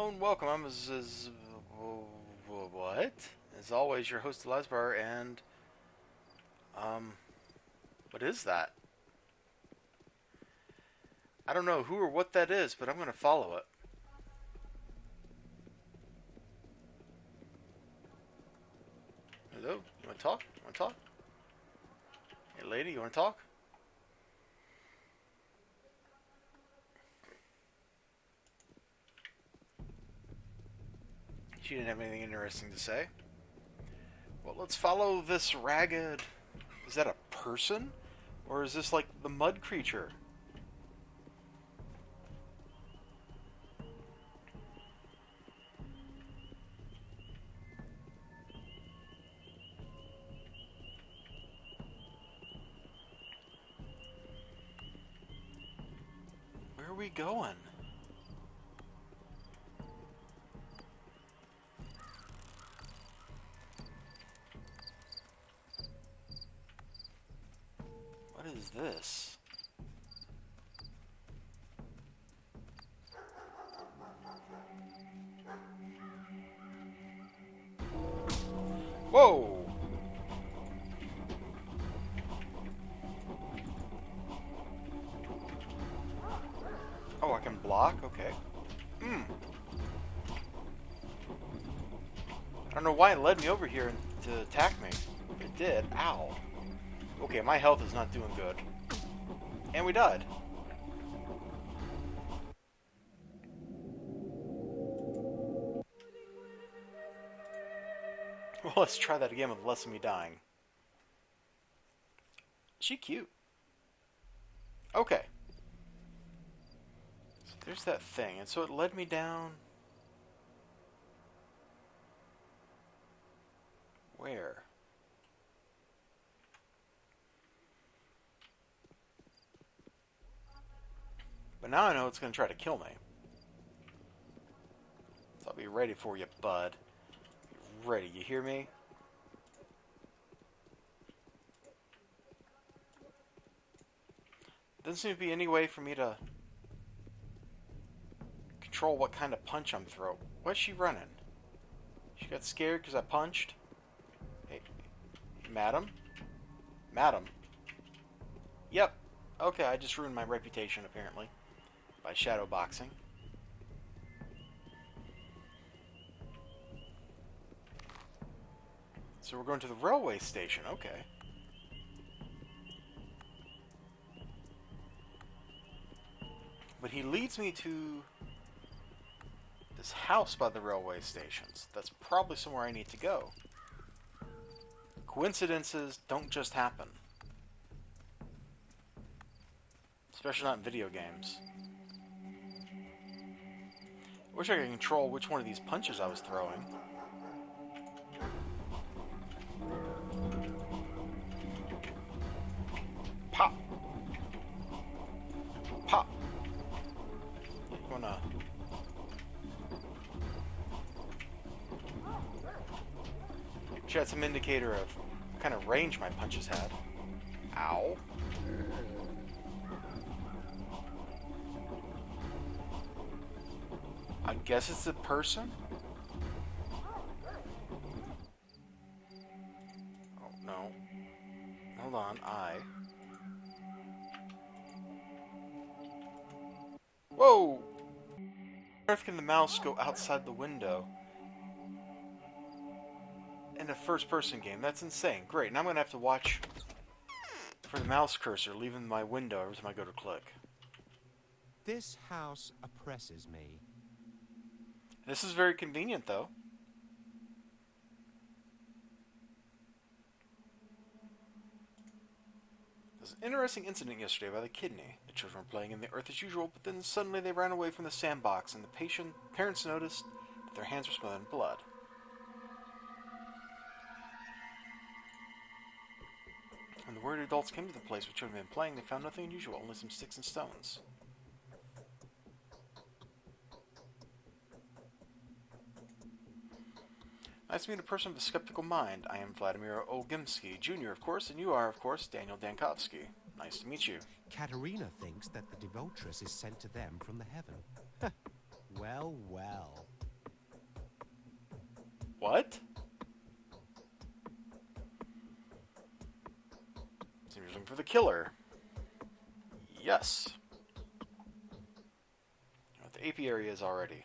Hello and welcome. I'm what? As always, your host Elizibar, and what is that? I don't know who or what that is, but I'm gonna follow it. Hello, you wanna talk? You wanna talk? Hey, lady, you wanna talk? She didn't have anything interesting to say. Well, let's follow this ragged. Is that a person, or is this like the mud creature? Where are we going? What is this? Whoa! Oh, I can block? Okay. I don't know why it led me over here to attack me. It did. Ow. Okay, my health is not doing good. And we died. Well, let's try that again with less of me dying. She cute. Okay. So there's that thing. And so it led me down. Where? But now I know it's going to try to kill me. So I'll be ready for you, bud. Be ready, you hear me? Doesn't seem to be any way for me to control what kind of punch I'm throwing. What's she running? She got scared because I punched? Hey, madam? Madam? Yep. Okay, I just ruined my reputation, apparently, by shadow boxing. So we're going to the railway station, okay. But he leads me to this house by the railway stations. That's probably somewhere I need to go. Coincidences don't just happen. Especially not in video games. I wish I could control which one of these punches I was throwing. Pop! Pop! You wanna... Which had some indicator of what kind of range my punches had. Ow. I guess it's a person? Oh, no. Hold on, Whoa! On earth can the mouse go outside the window? In a first-person game. That's insane. Great, now I'm gonna have to watch for the mouse cursor leaving my window every time I go to click. This house oppresses me. This is very convenient, though. There's an interesting incident yesterday by the kidney. The children were playing in the earth as usual, but then suddenly they ran away from the sandbox, and the parents noticed that their hands were smothered in blood. When the worried adults came to the place where children had been playing, they found nothing unusual, only some sticks and stones. Nice to meet a person with a skeptical mind. I am Vladimir Olgimsky, Jr., of course, and you are, of course, Daniel Dankovsky. Nice to meet you. Katerina thinks that the devotress is sent to them from the heaven. Well, well. What? Seems you're looking for the killer. Yes. You know what the apiary is already.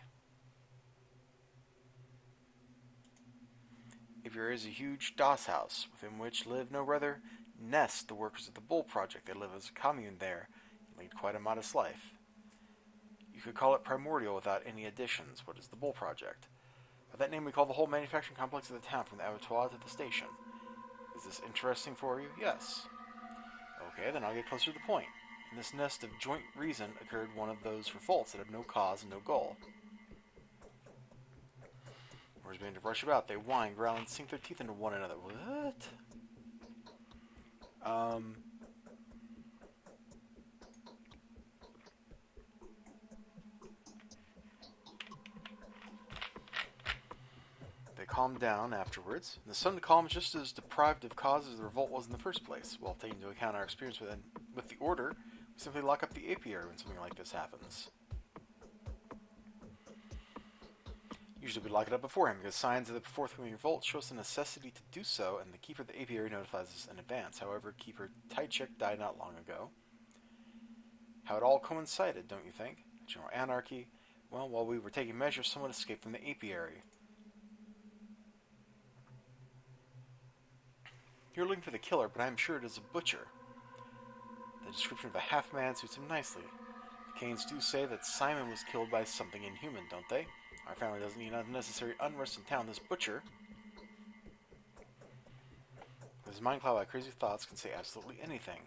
Apiary is a huge doss house, within which live no rather nest the workers of the Bull Project. They live as a commune there, and lead quite a modest life. You could call it primordial without any additions. What is the Bull Project? By that name we call the whole manufacturing complex of the town, from the abattoir to the station. Is this interesting for you? Yes. Okay, then I'll get closer to the point. In this nest of joint reason occurred one of those revolts that have no cause and no goal. Whereas being to rush about, they whine, growl, and sink their teeth into one another. What? They calm down afterwards. The sun calms just as deprived of cause as the revolt was in the first place. While taking into account our experience with the Order, we simply lock up the apiary when something like this happens. Usually we lock it up beforehand, because signs of the forthcoming revolt show us the necessity to do so, and the keeper of the apiary notifies us in advance. However, Keeper Tychik died not long ago. How it all coincided, don't you think? General anarchy. Well, while we were taking measures, someone escaped from the apiary. You're looking for the killer, but I am sure it is a butcher. The description of a half-man suits him nicely. The Canes do say that Simon was killed by something inhuman, don't they? Our family doesn't need unnecessary unrest in town. This butcher, with his mind clouded by crazy thoughts, can say absolutely anything.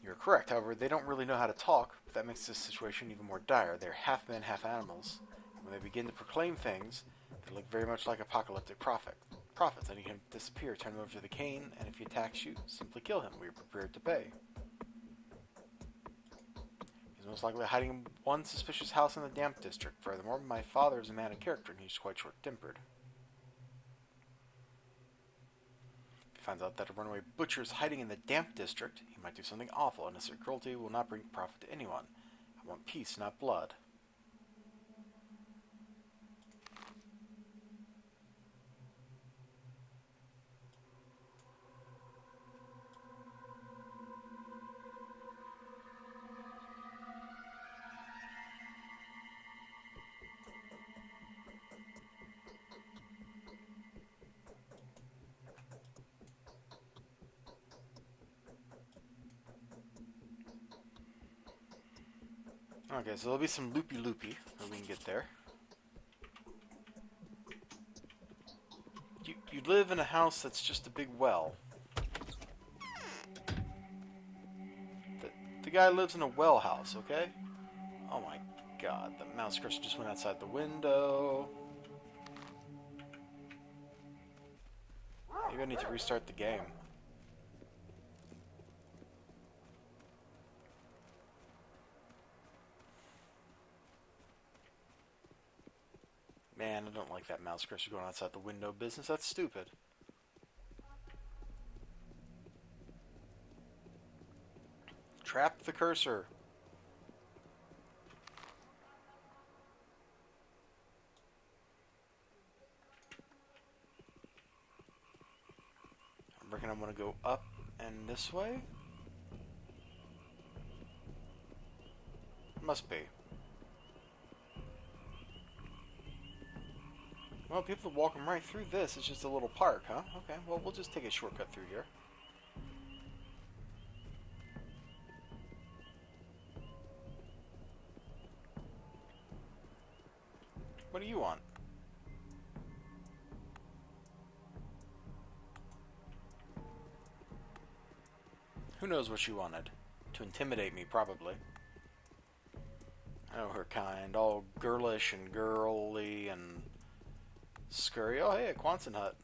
You're correct. However, they don't really know how to talk. But that makes this situation even more dire. They're half men, half animals. When they begin to proclaim things, they look very much like apocalyptic prophets. Then you can disappear, turn him over to the cane, and if he attacks you, simply kill him. We are prepared to pay. He's most likely hiding in one suspicious house in the damp district. Furthermore, my father is a man of character, and he's quite short-tempered. If he finds out that a runaway butcher is hiding in the damp district, he might do something awful. Unnecessary cruelty will not bring profit to anyone. I want peace, not blood. Okay, so there'll be some loopy-loopy when we can get there. You live in a house that's just a big well. The guy lives in a well house, okay? Oh my god, the mouse cursor just went outside the window. Maybe I need to restart the game. Man, I don't like that mouse cursor going outside the window business. That's stupid. Trap the cursor. I reckon I'm going to go up and this way? Must be. Well, people are walking right through this. It's just a little park, huh? Okay, well, we'll just take a shortcut through here. What do you want? Who knows what she wanted? To intimidate me, probably. I know her kind. All girlish and girly and scurry. Oh, hey, a Quonset hut.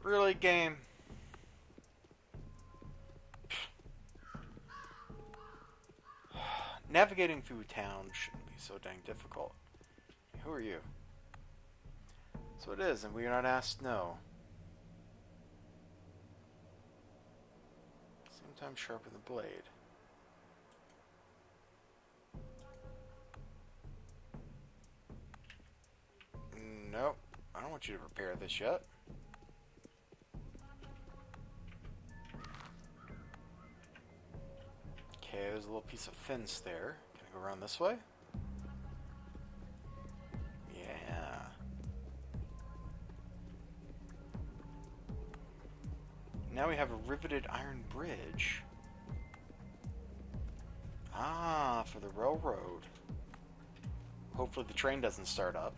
Really, game? Navigating through town shouldn't be so dang difficult. Who are you? So it is, and we are not asked no. Sometimes sharpen the blade. Nope. I don't want you to repair this yet. Okay, there's a little piece of fence there. Can I go around this way? Yeah. Now we have a riveted iron bridge. Ah, for the railroad. Hopefully the train doesn't start up.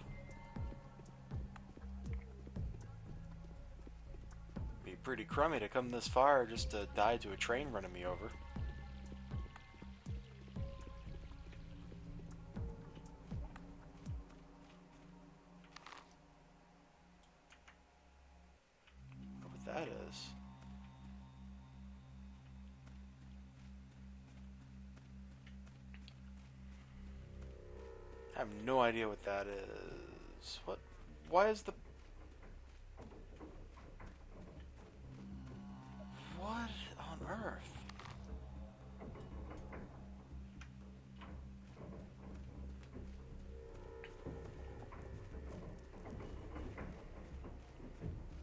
Be pretty crummy to come this far just to die to a train running me over. I wonder what that is. I have no idea what that is. What? Why is the... What on earth?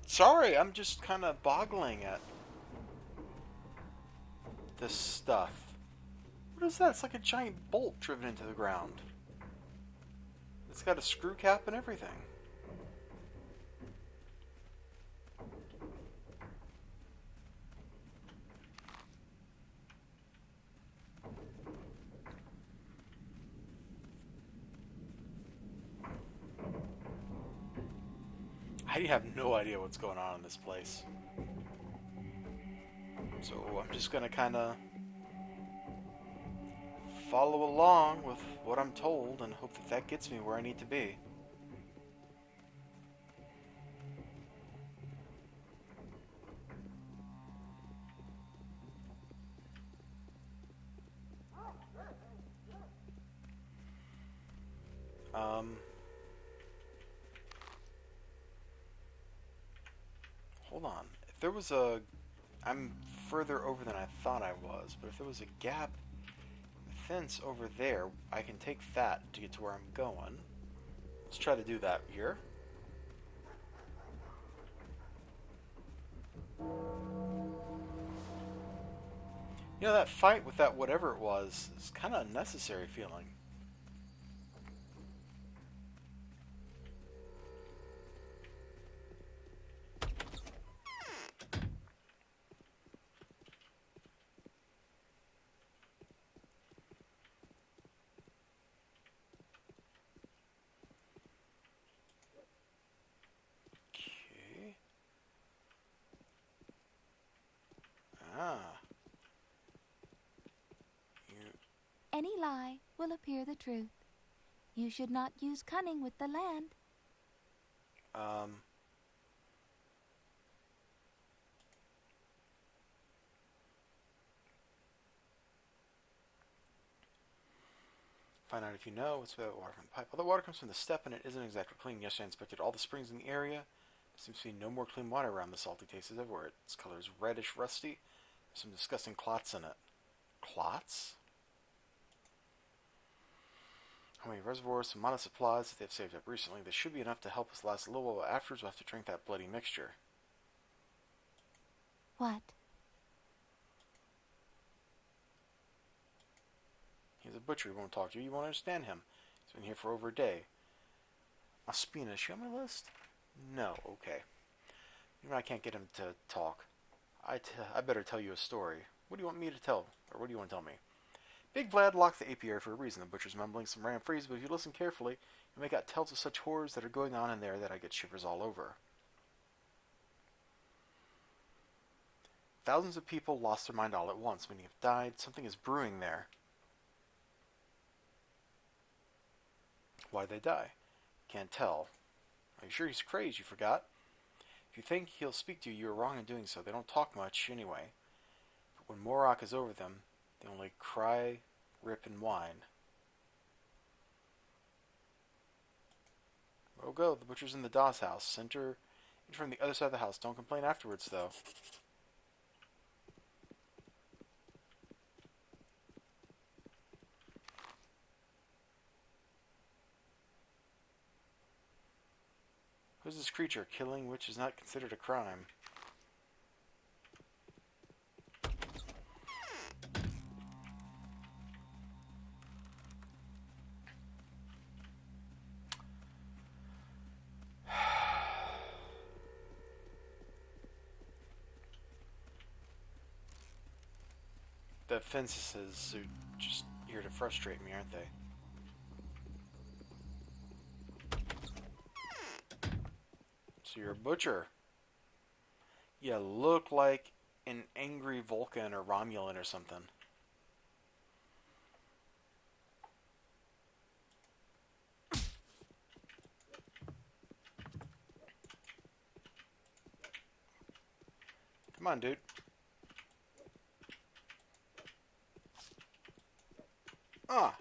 Sorry, I'm just kind of boggling at this stuff. What is that? It's like a giant bolt driven into the ground. It's got a screw cap and everything. I have no idea what's going on in this place. So I'm just gonna kind of follow along with what I'm told and hope that that gets me where I need to be. Hold on. If there was a... I'm further over than I thought I was, but if there was a gap fence over there, I can take that to get to where I'm going. Let's try to do that here. You know, that fight with that whatever it was is kind of unnecessary feeling. Okay. Ah. Any lie will appear the truth. You should not use cunning with the land. Find out if you know what's about water from the pipe. Although water comes from the steppe and it isn't exactly clean. Yesterday I inspected all the springs in the area. There seems to be no more clean water around. The salty taste is everywhere. Its color is reddish rusty. There's some disgusting clots in it. Clots? How many reservoirs, some modest supplies that they've saved up recently. This should be enough to help us last a little while. Afterwards we'll have to drink that bloody mixture. What? He's a butcher. He won't talk to you. You won't understand him. He's been here for over a day. Aspina, is she on my list? No. Okay. Maybe I can't get him to talk. I better tell you a story. What do you want me to tell? Or what do you want to tell me? Big Vlad locked the apiary for a reason. The butcher's mumbling some random phrases, but if you listen carefully, you make out tales of such horrors that are going on in there that I get shivers all over. Thousands of people lost their mind all at once. Many have died. Something is brewing there. Why did they die? Can't tell. Are you sure he's crazed? You forgot? If you think he'll speak to you, you are wrong in doing so. They don't talk much anyway. But when Morak is over them, they only cry, Rip and whine. Oh, go. The butcher's in the doss house. Center in from the other side of the house. Don't complain afterwards, though. Who's this creature? Killing which is not considered a crime. The fences are just here to frustrate me, aren't they? So you're a butcher. You look like an angry Vulcan or Romulan or something. Come on, dude. Ah.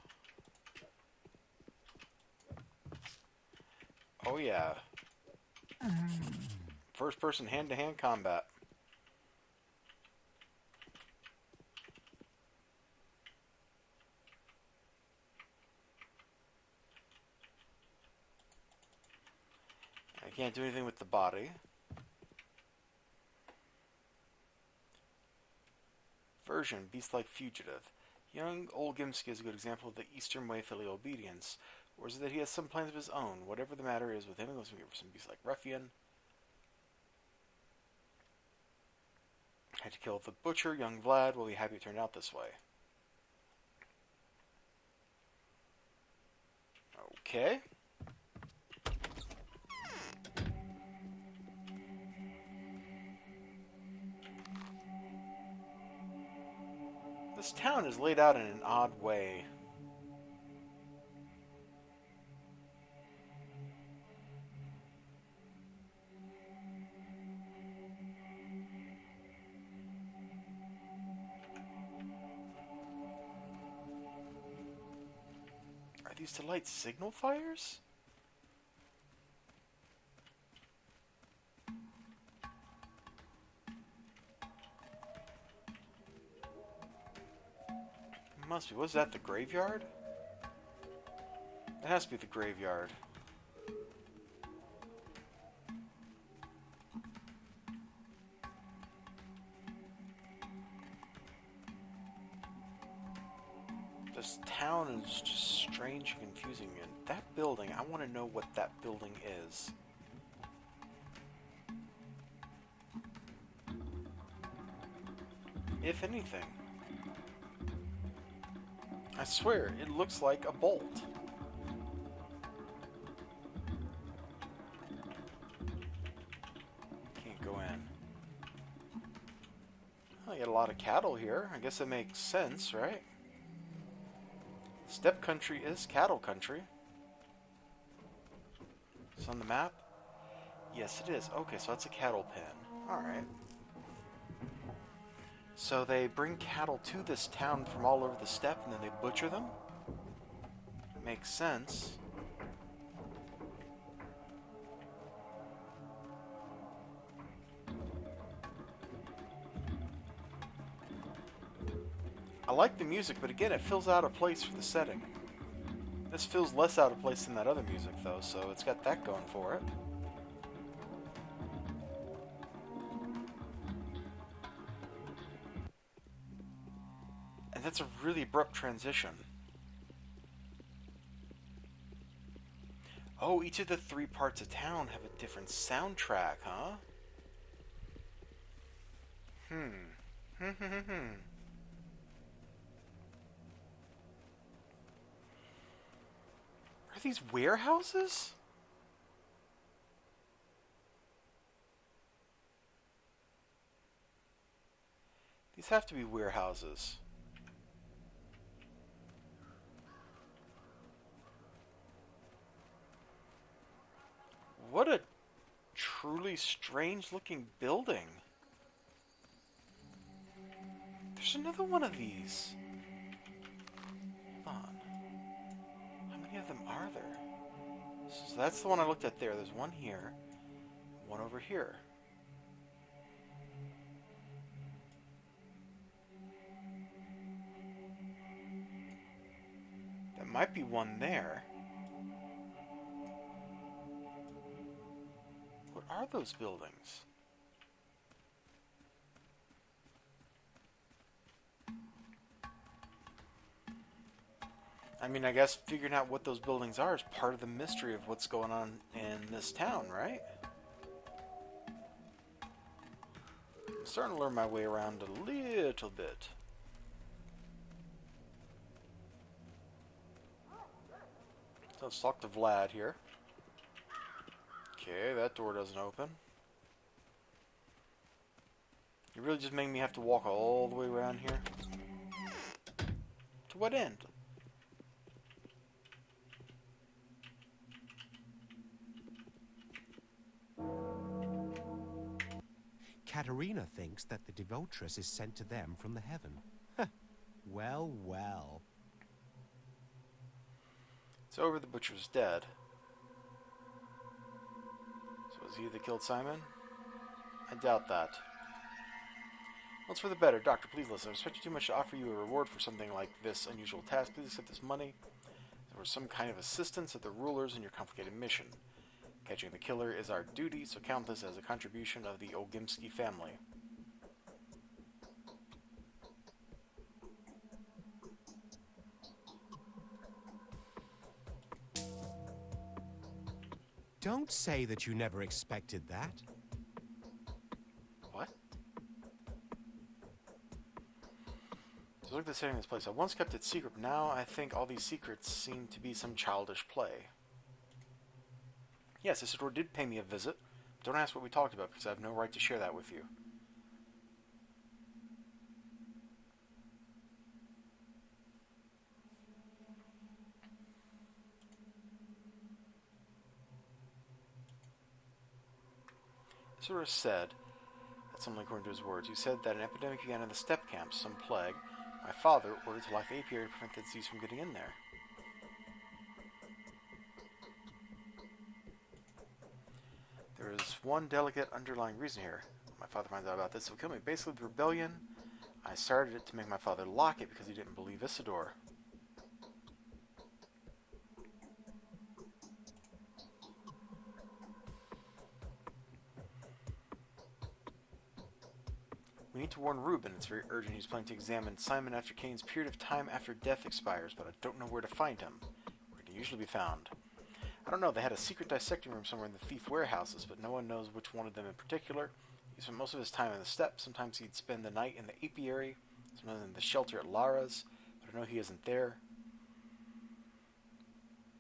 Oh yeah. First person hand-to-hand combat. I can't do anything with the body. Version, beast-like fugitive. Young old Gimsky is a good example of the Eastern way of filial obedience. Or is it that he has some plans of his own? Whatever the matter is with him, he goes to some beast-like ruffian. Had to kill the butcher. Young Vlad will be happy it turned out this way. Okay. This town is laid out in an odd way. Are these to light signal fires? Must be. Was that the graveyard? It has to be the graveyard. This town is just strange and confusing. And that building, I want to know what that building is. If anything. I swear, it looks like a bolt. Can't go in. Well, I got a lot of cattle here. I guess it makes sense, right? Steppe country is cattle country. It's on the map? Yes, it is. Okay, so that's a cattle pen. Alright. So they bring cattle to this town from all over the steppe and then they butcher them? Makes sense. I like the music, but again, it feels out of place for the setting. This feels less out of place than that other music, though, so it's got that going for it. And that's a really abrupt transition. Oh, each of the 3 parts of town have a different soundtrack, huh? Are these warehouses? These have to be warehouses. What a truly strange looking building. There's another one of these. are there? So that's the one I looked at there. There's one here, one over here. There might be one there. What are those buildings? I mean, I guess figuring out what those buildings are is part of the mystery of what's going on in this town, right? I'm starting to learn my way around a little bit. So let's talk to Vlad here. Okay, that door doesn't open. You really just make me have to walk all the way around here? To what end? Katerina thinks that the devotress is sent to them from the heaven. Huh. Well, well. It's over, the butcher's dead. So was he that killed Simon? I doubt that. Well, it's for the better. Doctor, please listen. I respect you too much to offer you a reward for something like this unusual task. Please accept this money for some kind of assistance of the rulers in your complicated mission. Catching the killer is our duty, so count this as a contribution of the Ogimsky family. Don't say that you never expected that. What? So look at the setting of this place. I once kept it secret, but now I think all these secrets seem to be some childish play. Yes, Isidore did pay me a visit. Don't ask what we talked about, because I have no right to share that with you. Isidore said, that's only according to his words, he said that an epidemic began in the steppe camps, some plague. My father ordered to lock the apiary to prevent the disease from getting in there. There is one delicate underlying reason here. My father finds out about this, will kill me. Basically, the rebellion, I started it to make my father lock it because he didn't believe Isidore. We need to warn Reuben. It's very urgent. He's planning to examine Simon after Cain's period of time after death expires, but I don't know where to find him. Where he can usually be found. I don't know, they had a secret dissecting room somewhere in the thief warehouses, but no one knows which one of them in particular. He spent most of his time in the steppe. Sometimes he'd spend the night in the apiary, sometimes in the shelter at Lara's, but I know he isn't there.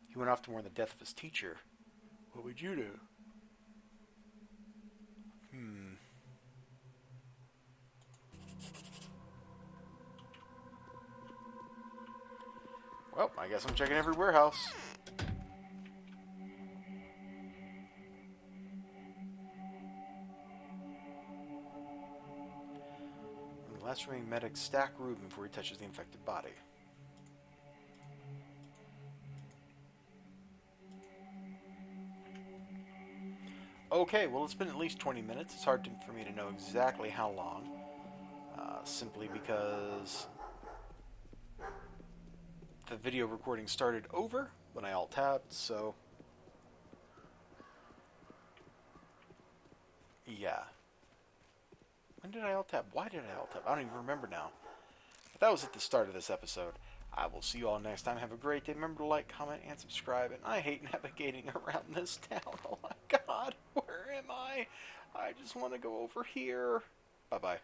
He went off to mourn the death of his teacher. What would you do? Well, I guess I'm checking every warehouse. The last remaining medic stack Reuben before he touches the infected body. Okay, well it's been at least 20 minutes. It's hard for me to know exactly how long. Simply because the video recording started over when I alt-tabbed, so yeah. When did I alt-tab? Why did I alt-tab? I don't even remember now. But that was at the start of this episode. I will see you all next time. Have a great day. Remember to like, comment, and subscribe. And I hate navigating around this town. Oh my god, where am I? I just want to go over here. Bye-bye.